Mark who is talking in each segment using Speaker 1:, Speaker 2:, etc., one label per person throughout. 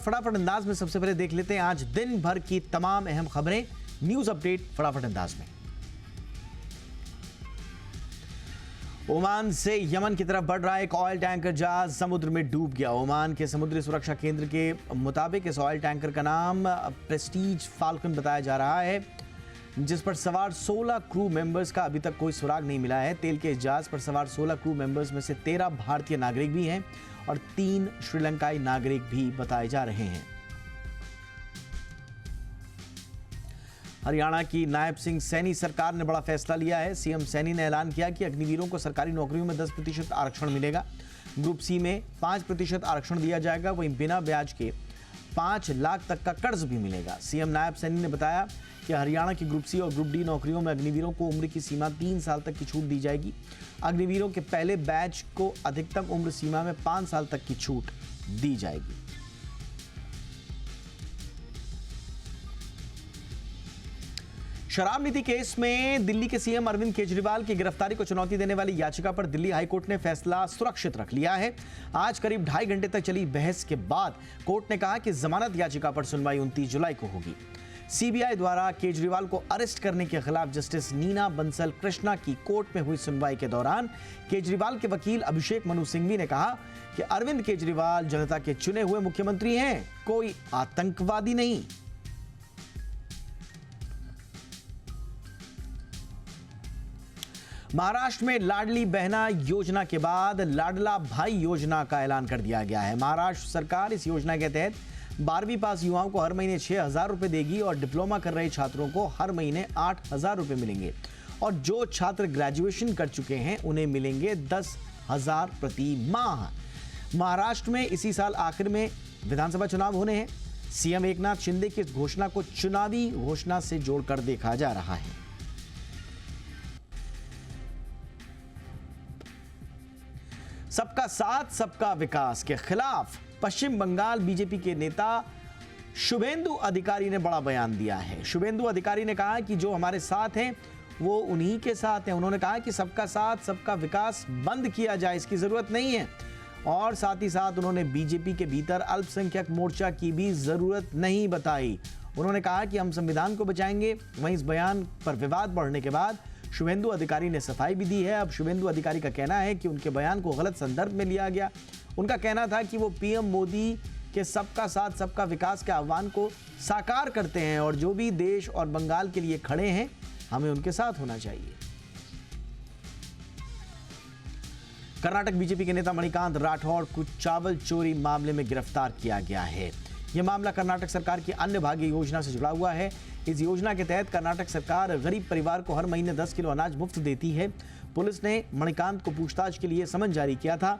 Speaker 1: फटाफट अंदाज में सबसे पहले देख लेते हैं आज दिन भर की तमाम अहम खबरें। न्यूज अपडेट फटाफट अंदाज में। ओमान से यमन की तरफ बढ़ रहा एक ऑयल टैंकर जहाज समुद्र में डूब गया। ओमान के समुद्री सुरक्षा केंद्र के मुताबिक इस ऑयल टैंकर का नाम प्रेस्टीज फाल्कन बताया जा रहा है, जिस पर सवार 16 क्रू मेंबर्स का अभी तक कोई सुराग नहीं मिला है। तेल के इस जहाज पर सवार 16 क्रू मेंबर्स में से 13 भारतीय नागरिक भी हैं और 3 श्रीलंकाई नागरिक भी बताए जा रहे हैं। हरियाणा की नायब सिंह सैनी सरकार ने बड़ा फैसला लिया है। सीएम सैनी ने ऐलान किया कि अग्निवीरों को सरकारी नौकरियों में 10% आरक्षण मिलेगा। ग्रुप सी में 5% आरक्षण दिया जाएगा, वहीं बिना ब्याज के 5 लाख तक का कर्ज भी मिलेगा। सीएम नायब सैनी ने बताया कि हरियाणा की ग्रुप सी और ग्रुप डी नौकरियों में अग्निवीरों को उम्र की सीमा 3 साल तक की छूट दी जाएगी। अग्निवीरों के पहले बैच को अधिकतम उम्र सीमा में 5 साल तक की छूट दी जाएगी। शराब नीति केस में दिल्ली के सीएम अरविंद केजरीवाल की गिरफ्तारी को चुनौती देने वाली याचिका पर दिल्ली हाईकोर्ट ने फैसला सुरक्षित रख लिया है। आज करीब 2.5 घंटे तक चली बहस के बाद कोर्ट ने कहा कि जमानत याचिका पर सुनवाई 29 जुलाई को होगी। सीबीआई द्वारा केजरीवाल को अरेस्ट करने के खिलाफ जस्टिस नीना बंसल कृष्णा की कोर्ट में हुई सुनवाई के दौरान केजरीवाल के वकील अभिषेक मनु सिंघवी ने कहा कि अरविंद केजरीवाल जनता के चुने हुए मुख्यमंत्री हैं, कोई आतंकवादी नहीं। महाराष्ट्र में लाडली बहना योजना के बाद लाडला भाई योजना का ऐलान कर दिया गया है। महाराष्ट्र सरकार इस योजना के तहत 12वीं पास युवाओं को हर महीने 6,000 रुपए देगी और डिप्लोमा कर रहे छात्रों को हर महीने 8,000 रुपए मिलेंगे और जो छात्र ग्रेजुएशन कर चुके हैं उन्हें मिलेंगे 10,000 प्रति माह। महाराष्ट्र में इसी साल आखिर में विधानसभा चुनाव होने हैं। सीएम एकनाथ शिंदे की इस घोषणा को चुनावी घोषणा से जोड़कर देखा जा रहा है। सबका साथ सबका विकास के खिलाफ पश्चिम बंगाल बीजेपी के नेता शुभेंदु अधिकारी ने बड़ा बयान दिया है। शुभेंदु अधिकारी ने कहा कि जो हमारे साथ हैं वो उन्हीं के साथ हैं। उन्होंने कहा कि सबका साथ सबका विकास बंद किया जाए, इसकी जरूरत नहीं है और साथ ही साथ उन्होंने बीजेपी के भीतर अल्पसंख्यक मोर्चा की भी जरूरत नहीं बताई। उन्होंने कहा कि हम संविधान को बचाएंगे। वहीं इस बयान पर विवाद बढ़ने के बाद शुभेंदु अधिकारी ने सफाई भी दी है। अब शुभेंदु अधिकारी का कहना है कि उनके बयान को गलत संदर्भ में लिया गया। उनका कहना था कि वो पीएम मोदी के सबका साथ सबका विकास के आह्वान को साकार करते हैं और जो भी देश और बंगाल के लिए खड़े हैं हमें उनके साथ होना चाहिए। कर्नाटक बीजेपी के नेता मणिकांत राठौड़ को चावल चोरी मामले में गिरफ्तार किया गया है। यह मामला कर्नाटक सरकार की अन्य भाग्य योजना से जुड़ा हुआ है। इस योजना के तहत कर्नाटक सरकार गरीब परिवार को हर महीने 10 किलो अनाज मुफ्त देती है। पुलिस ने मणिकांत को पूछताछ के लिए समन जारी किया था,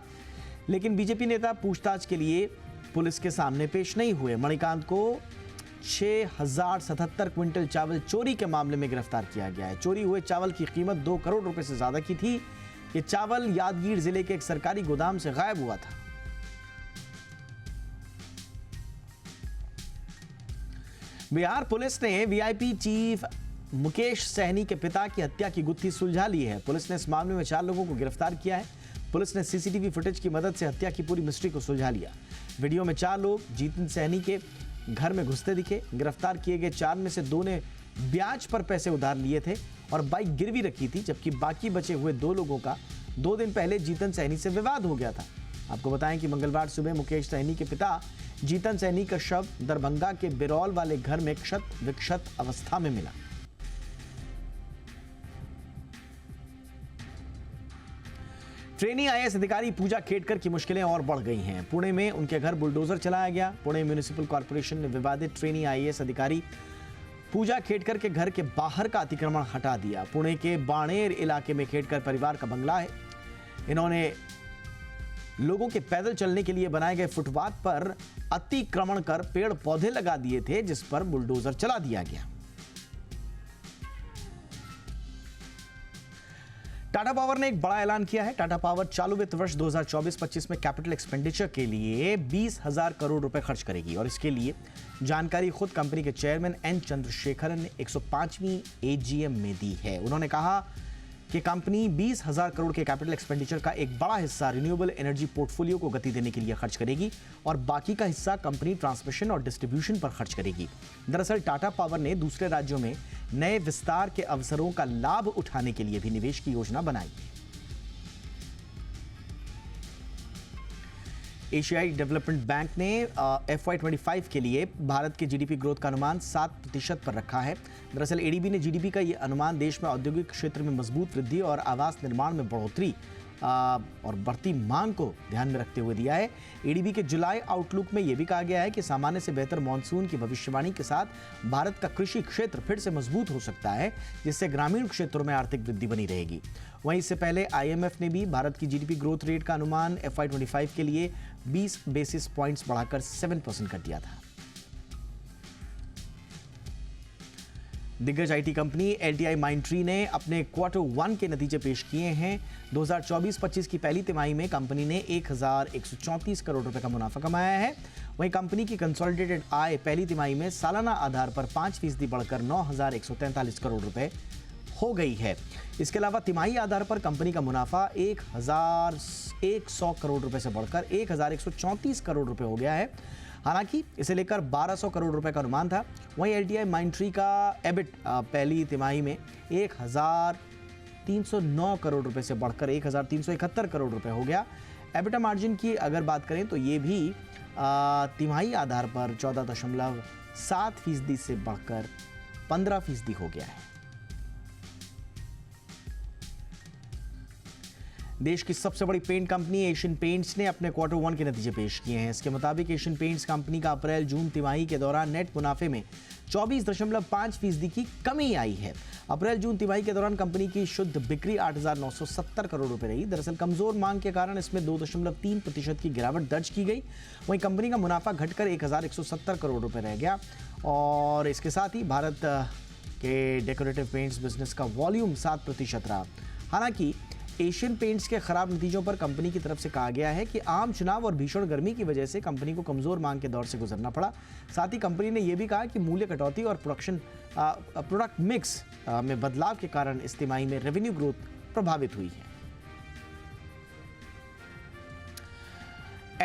Speaker 1: लेकिन बीजेपी नेता पूछताछ के लिए पुलिस के सामने पेश नहीं हुए। मणिकांत को 6,077 क्विंटल चावल चोरी के मामले में गिरफ्तार किया गया है। चोरी हुए चावल की कीमत 2 करोड़ रुपए से ज्यादा की थी। ये चावल यादगीर जिले के एक सरकारी गोदाम से गायब हुआ था। बिहार पुलिस ने वीआईपी चीफ मुकेश सहनी के पिता की हत्या की गुत्थी सुलझा ली है। पुलिस ने इस मामले में 4 लोगों को गिरफ्तार किया है। पुलिस ने सीसीटीवी फुटेज की मदद से हत्या की पूरी मिस्ट्री को सुलझा लिया। वीडियो में 4 लोग जीतन सहनी के घर में घुसते दिखे। गिरफ्तार किए गए 4 में से 2 ने ब्याज पर पैसे उधार लिए थे और बाइक गिरवी रखी थी, जबकि बाकी बचे हुए 2 लोगों का 2 दिन पहले जीतन सहनी से विवाद हो गया था। आपको बताएं कि मंगलवार सुबह मुकेश सहनी के पिता जीतन सहनी का शव दरभंगा के बिरौल वाले घर में क्षत विक्षत अवस्था में मिला। ट्रेनी आईएएस अधिकारी पूजा खेड़कर की मुश्किलें और बढ़ गई हैं। पुणे में उनके घर बुलडोजर चलाया गया। पुणे म्युनिसिपल कॉर्पोरेशन ने विवादित ट्रेनी आईएएस अधिकारी पूजा खेड़कर के घर के बाहर का अतिक्रमण हटा दिया। पुणे के बाणेर इलाके में खेड़कर परिवार का बंगला है। इन्होंने लोगों के पैदल चलने के लिए बनाए गए फुटपाथ पर अतिक्रमण कर पेड़ पौधे लगा दिए थे, जिस पर बुलडोजर चला दिया गया। टाटा पावर ने एक बड़ा ऐलान किया है। टाटा पावर चालू वित्त वर्ष 2024-25 में कैपिटल एक्सपेंडिचर के लिए 20,000 करोड़ रुपए खर्च करेगी और इसके लिए जानकारी खुद कंपनी के चेयरमैन एन चंद्रशेखरन ने 105वीं एजीएम में दी है। उन्होंने कहा कि कंपनी 20,000 करोड़ के कैपिटल एक्सपेंडिचर का एक बड़ा हिस्सा रिन्यूएबल एनर्जी पोर्टफोलियो को गति देने के लिए खर्च करेगी और बाकी का हिस्सा कंपनी ट्रांसमिशन और डिस्ट्रीब्यूशन पर खर्च करेगी। दरअसल टाटा पावर ने दूसरे राज्यों में नए विस्तार के अवसरों का लाभ उठाने के लिए भी निवेश की योजना बनाई है। एशियाई डेवलपमेंट बैंक ने FY25 के लिए भारत के जीडीपी ग्रोथ का अनुमान 7% पर रखा है। दरअसल एडीबी ने जीडीपी का यह अनुमान देश में औद्योगिक क्षेत्र में मजबूत वृद्धि और आवास निर्माण में बढ़ोतरी और बढ़ती मांग को ध्यान में रखते हुए दिया है। एडीबी के जुलाई आउटलुक में यह भी कहा गया है कि सामान्य से बेहतर मानसून की भविष्यवाणी के साथ भारत का कृषि क्षेत्र फिर से मजबूत हो सकता है, जिससे ग्रामीण क्षेत्रों में आर्थिक वृद्धि बनी रहेगी। वहीं इससे पहले आईएमएफ ने भी भारत की जीडीपी ग्रोथ रेट का अनुमान FY25 के लिए 20 बेसिस पॉइंट्स बढ़ाकर 7% कर दिया था। दिग्गज आईटी कंपनी एलटीआई माइंडट्री ने अपने Q1 के नतीजे पेश किए हैं। 2024-25 की पहली तिमाही में कंपनी ने 1,134 करोड़ रुपए का मुनाफा कमाया है। वहीं कंपनी की कंसोलिडेटेड आय पहली तिमाही में सालाना आधार पर 5% बढ़कर 9,143 करोड़ रुपए हो गई है। इसके अलावा तिमाही आधार पर कंपनी का मुनाफा 1,100 करोड़ रुपए से बढ़कर 1,134 करोड़ रुपए हो गया है। हालांकि इसे लेकर 1,200 करोड़ रुपए का अनुमान था। वहीं एलटीआई माइंडट्री का एबिट पहली तिमाही में 1,309 करोड़ रुपए से बढ़कर 1,371 करोड़ रुपए हो गया। एबिटा मार्जिन की अगर बात करें तो ये भी तिमाही आधार पर 14.7% से बढ़कर 15% हो गया है। देश की सबसे बड़ी पेंट कंपनी एशियन पेंट्स ने अपने Q1 के नतीजे पेश किए हैं। इसके मुताबिक एशियन पेंट्स कंपनी का अप्रैल-जून तिमाही के दौरान नेट मुनाफे में 24.5% की कमी आई है। अप्रैल-जून तिमाही के दौरान कंपनी की शुद्ध बिक्री 8,970 करोड़ रुपए रही। दरअसल कमजोर मांग के कारण इसमें 2.3% की गिरावट दर्ज की गई। वहीं कंपनी का मुनाफा घटकर 1,170 करोड़ रुपए रह गया और इसके साथ ही भारत के डेकोरेटिव पेंट्स बिजनेस का वॉल्यूम 7% रहा। हालांकि एशियन पेंट्स के खराब नतीजों पर कंपनी की तरफ से कहा गया है कि आम चुनाव और भीषण गर्मी की वजह से कंपनी को कमजोर मांग के दौर से गुजरना पड़ा। साथ ही कंपनी ने यह भी कहा कि मूल्य कटौती और प्रोडक्ट मिक्स में बदलाव के कारण इस तिमाही में रेवेन्यू ग्रोथ प्रभावित हुई है।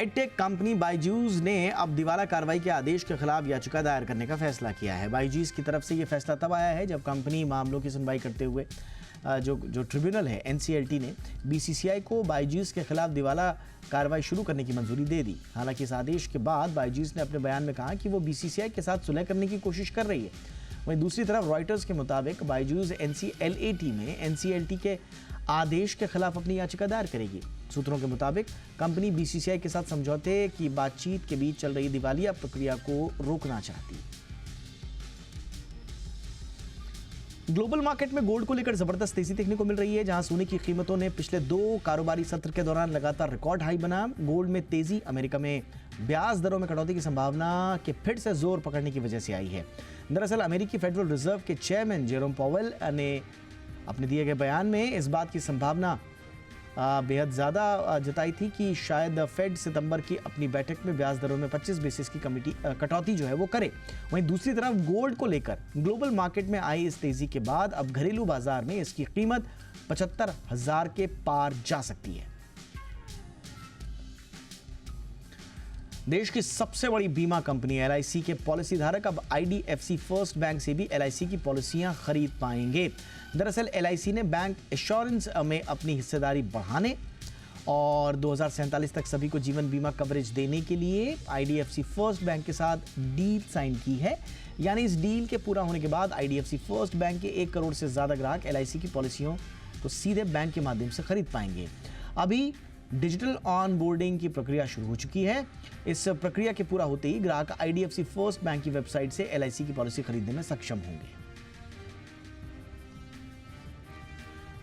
Speaker 1: एडटेक कंपनी बायजूस ने अब दिवाला कार्रवाई के आदेश के खिलाफ याचिका दायर करने का फैसला किया है। बायजूस की तरफ से यह फैसला तब आया है जब कंपनी मामलों की सुनवाई करते हुए जो ट्रिब्यूनल है NCLT ने BCCI को बायजूस के खिलाफ दिवाला कार्रवाई शुरू करने की मंजूरी दे दी। हालांकि इस आदेश के बाद बायजूस ने अपने बयान में कहा कि वो BCCI के साथ सुलह करने की कोशिश कर रही है। वहीं दूसरी तरफ रॉयटर्स के मुताबिक बायजूस NCLAT में NCLT के आदेश के खिलाफ अपनी याचिका दायर करेगी। सूत्रों के मुताबिक कंपनी BCCI के साथ समझौते की बातचीत के बीच चल रही दिवालिया प्रक्रिया को रोकना चाहती है। ग्लोबल मार्केट में गोल्ड को लेकर जबरदस्त तेजी देखने को मिल रही है, जहां सोने की कीमतों ने पिछले 2 कारोबारी सत्र के दौरान लगातार रिकॉर्ड हाई बना। गोल्ड में तेजी अमेरिका में ब्याज दरों में कटौती की संभावना के फिर से जोर पकड़ने की वजह से आई है। दरअसल अमेरिकी फेडरल रिजर्व के चेयरमैन जेरोम पॉवेल ने अपने दिए गए बयान में इस बात की संभावना बेहद ज़्यादा जताई थी कि शायद फेड सितंबर की अपनी बैठक में ब्याज दरों में 25 बेसिस की कटौती जो है वो करे। वहीं दूसरी तरफ गोल्ड को लेकर ग्लोबल मार्केट में आई इस तेजी के बाद अब घरेलू बाजार में इसकी कीमत 75,000 के पार जा सकती है। देश की सबसे बड़ी बीमा कंपनी LIC के पॉलिसी धारक अब IDFC फर्स्ट बैंक से भी LIC की पॉलिसियां खरीद पाएंगे। दरअसल LIC ने बैंक एश्योरेंस में अपनी हिस्सेदारी बढ़ाने और 2047 तक सभी को जीवन बीमा कवरेज देने के लिए IDFC फर्स्ट बैंक के साथ डील साइन की है। यानी इस डील के पूरा होने के बाद IDFC फर्स्ट बैंक के 1 करोड़ से ज्यादा ग्राहक LIC की पॉलिसियों को सीधे बैंक के माध्यम से खरीद पाएंगे। अभी डिजिटल ऑन बोर्डिंग की प्रक्रिया शुरू हो चुकी है। इस प्रक्रिया के पूरा होते ही ग्राहक IDFC फर्स्ट बैंक की वेबसाइट से LIC की पॉलिसी खरीदने में सक्षम होंगे।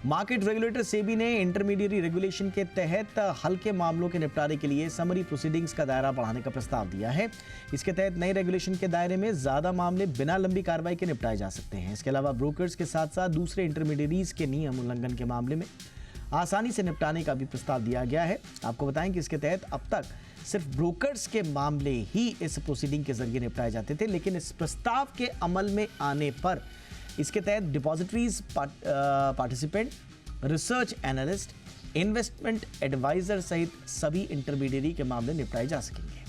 Speaker 1: मार्केट रेगुलेटर सेबी ने इंटरमीडिएरी रेगुलेशन के तहत हल्के मामलों के निपटारे के लिए समरी प्रोसीडिंग्स का दायरा बढ़ाने का प्रस्ताव दिया है। इसके तहत नए रेगुलेशन के दायरे में ज्यादा मामले बिना लंबी कार्रवाई के निपटाए जा सकते हैं। इसके अलावा ब्रोकर्स के साथ साथ दूसरे इंटरमीडिएरीज के नियम उल्लंघन के मामले में आसानी से निपटाने का भी प्रस्ताव दिया गया है। आपको बताएं कि इसके तहत अब तक सिर्फ ब्रोकर्स के मामले ही इस प्रोसीडिंग के जरिए निपटाए जाते थे, लेकिन इस प्रस्ताव के अमल में आने पर इसके तहत depositories participant, research analyst, investment adviser सहित सभी इंटरमीडिएरी के मामले निपटाए जा सकेंगे।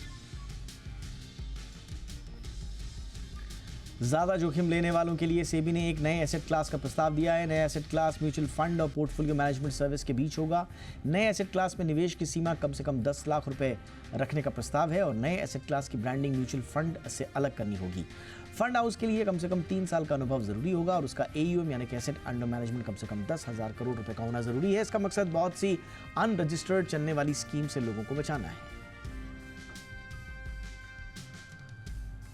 Speaker 1: ज्यादा जोखिम लेने वालों के लिए सेबी ने एक नए एसेट क्लास का प्रस्ताव दिया है। नया एसेट क्लास म्यूचुअल फंड और पोर्टफोलियो मैनेजमेंट सर्विस के बीच होगा। नए एसेट क्लास में निवेश की सीमा कम से कम 10 लाख रुपए रखने का प्रस्ताव है और नए एसेट क्लास की ब्रांडिंग म्यूचुअल फंड से अलग करनी होगी। फंड हाउस के लिए कम से कम 3 साल का अनुभव जरूरी होगा और उसका AUM यानी कि एसेट अंडर मैनेजमेंट कम से कम 10,000 करोड़ रुपए का होना जरूरी है। इसका मकसद बहुत सी अनरजिस्टर्ड चलने वाली स्कीम से लोगों को बचाना है।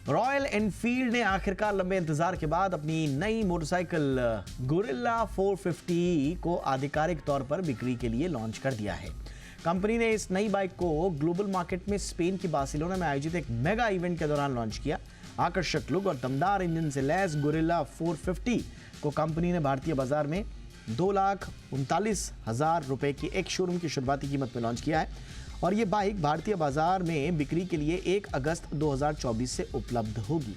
Speaker 1: रॉयल एनफील्ड ने आखिरकार लंबे इंतजार के बाद अपनी नई मोटरसाइकिल गोरिल्ला 450 को आधिकारिक तौर पर बिक्री के लिए लॉन्च कर दिया है। कंपनी ने इस नई बाइक को ग्लोबल मार्केट में स्पेन की बार्सिलोना में आयोजित एक मेगा इवेंट के दौरान लॉन्च किया। आकर्षक लुक और दमदार इंजन से लैस गोरिल्ला 450 को कंपनी ने भारतीय बाजार में 2,39,000 रुपए की एक शोरूम की शुरुआती कीमत में लॉन्च किया है और ये बाइक भारतीय बाजार में बिक्री के लिए 1 अगस्त 2024 से उपलब्ध होगी।